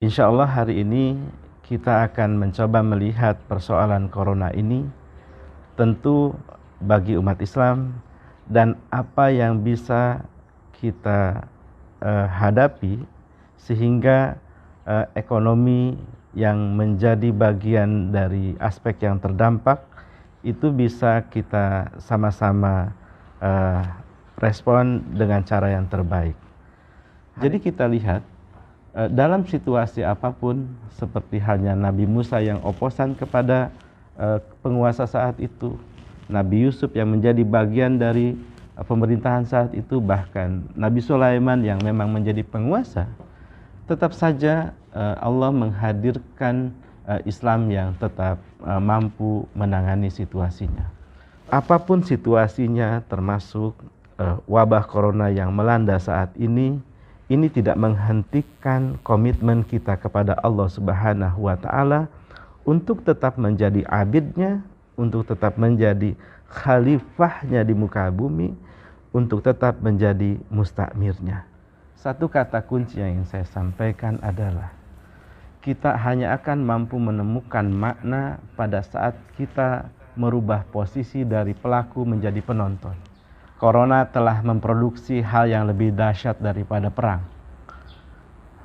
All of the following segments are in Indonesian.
Insya Allah hari ini kita akan mencoba melihat persoalan corona ini tentu bagi umat Islam dan apa yang bisa kita hadapi sehingga ekonomi yang menjadi bagian dari aspek yang terdampak itu bisa kita sama-sama respon dengan cara yang terbaik. Jadi kita lihat dalam situasi apapun, seperti halnya Nabi Musa yang oposan kepada penguasa saat itu, Nabi Yusuf yang menjadi bagian dari pemerintahan saat itu, bahkan Nabi Sulaiman yang memang menjadi penguasa, tetap saja Allah menghadirkan Islam yang tetap mampu menangani situasinya. Apapun situasinya, termasuk wabah corona yang melanda saat ini tidak menghentikan komitmen kita kepada Allah Subhanahu wa Ta'ala untuk tetap menjadi abidnya, untuk tetap menjadi khalifahnya di muka bumi, untuk tetap menjadi mustakmirnya. Satu kata kunci yang ingin saya sampaikan adalah kita hanya akan mampu menemukan makna pada saat kita merubah posisi dari pelaku menjadi penonton. Corona telah memproduksi hal yang lebih dahsyat daripada perang.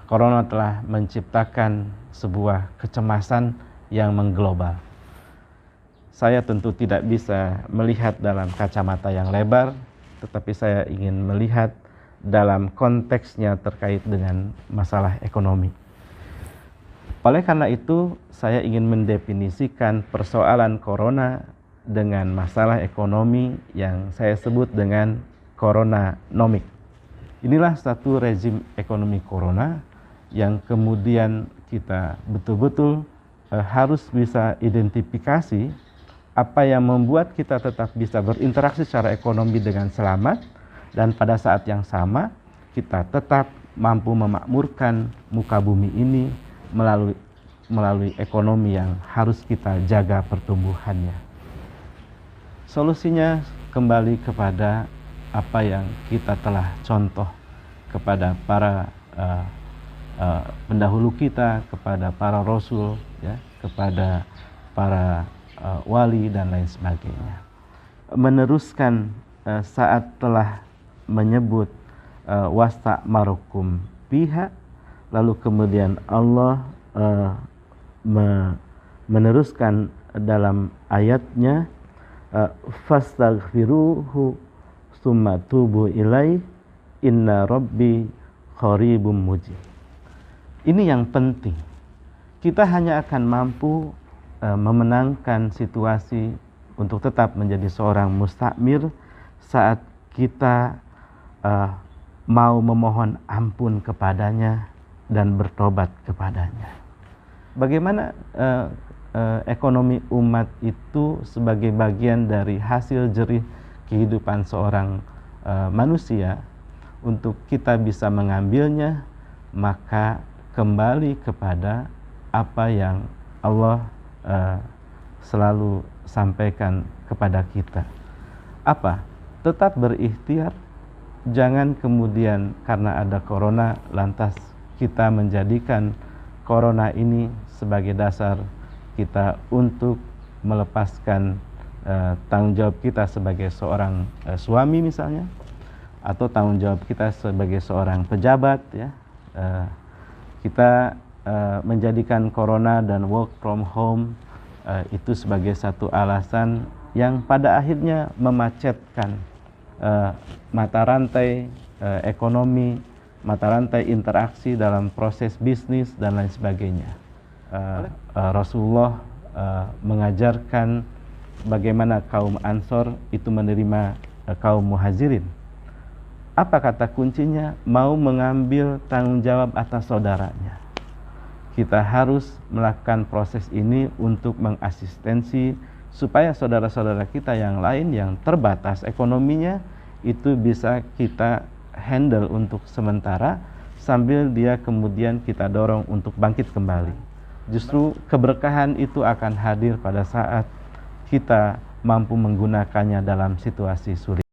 Corona telah menciptakan sebuah kecemasan yang mengglobal. Saya tentu tidak bisa melihat dalam kacamata yang lebar, tetapi saya ingin melihat dalam konteksnya terkait dengan masalah ekonomi. Oleh karena itu, saya ingin mendefinisikan persoalan corona dengan masalah ekonomi yang saya sebut dengan coronanomic. Inilah satu rezim ekonomi corona yang kemudian kita betul-betul harus bisa identifikasi apa yang membuat kita tetap bisa berinteraksi secara ekonomi dengan selamat, dan pada saat yang sama kita tetap mampu memakmurkan muka bumi ini melalui ekonomi yang harus kita jaga pertumbuhannya. Solusinya kembali kepada apa yang kita telah contoh kepada para pendahulu kita, kepada para rasul, ya, kepada para wali dan lain sebagainya. Meneruskan saat telah menyebut wasta'marukum biha, lalu kemudian Allah meneruskan dalam ayatnya fastaghfiruhu summa tubu ilaih inna rabbi qaribum mujib. Ini yang penting. Kita hanya akan mampu memenangkan situasi untuk tetap menjadi seorang mustakmir saat kita mau memohon ampun kepadanya dan bertobat kepadanya. Bagaimana ekonomi umat itu sebagai bagian dari hasil jerih kehidupan seorang manusia, untuk kita bisa mengambilnya, maka kembali kepada apa yang Allah selalu sampaikan kepada kita. Apa? Tetap berikhtiar, jangan kemudian karena ada corona lantas kita menjadikan corona ini sebagai dasar kita untuk melepaskan tanggung jawab kita sebagai seorang suami misalnya, atau tanggung jawab kita sebagai seorang pejabat, ya. Kita menjadikan corona dan work from home itu sebagai satu alasan yang pada akhirnya memacetkan mata rantai ekonomi, mata rantai interaksi dalam proses bisnis dan lain sebagainya. Rasulullah mengajarkan bagaimana kaum Ansor itu menerima kaum Muhajirin. Apa kata kuncinya? Mau mengambil tanggung jawab atas saudaranya. Kita harus melakukan proses ini untuk mengasistensi supaya saudara-saudara kita yang lain yang terbatas ekonominya itu bisa kita handle untuk sementara, sambil dia kemudian kita dorong untuk bangkit kembali. Justru keberkahan itu akan hadir pada saat kita mampu menggunakannya dalam situasi sulit.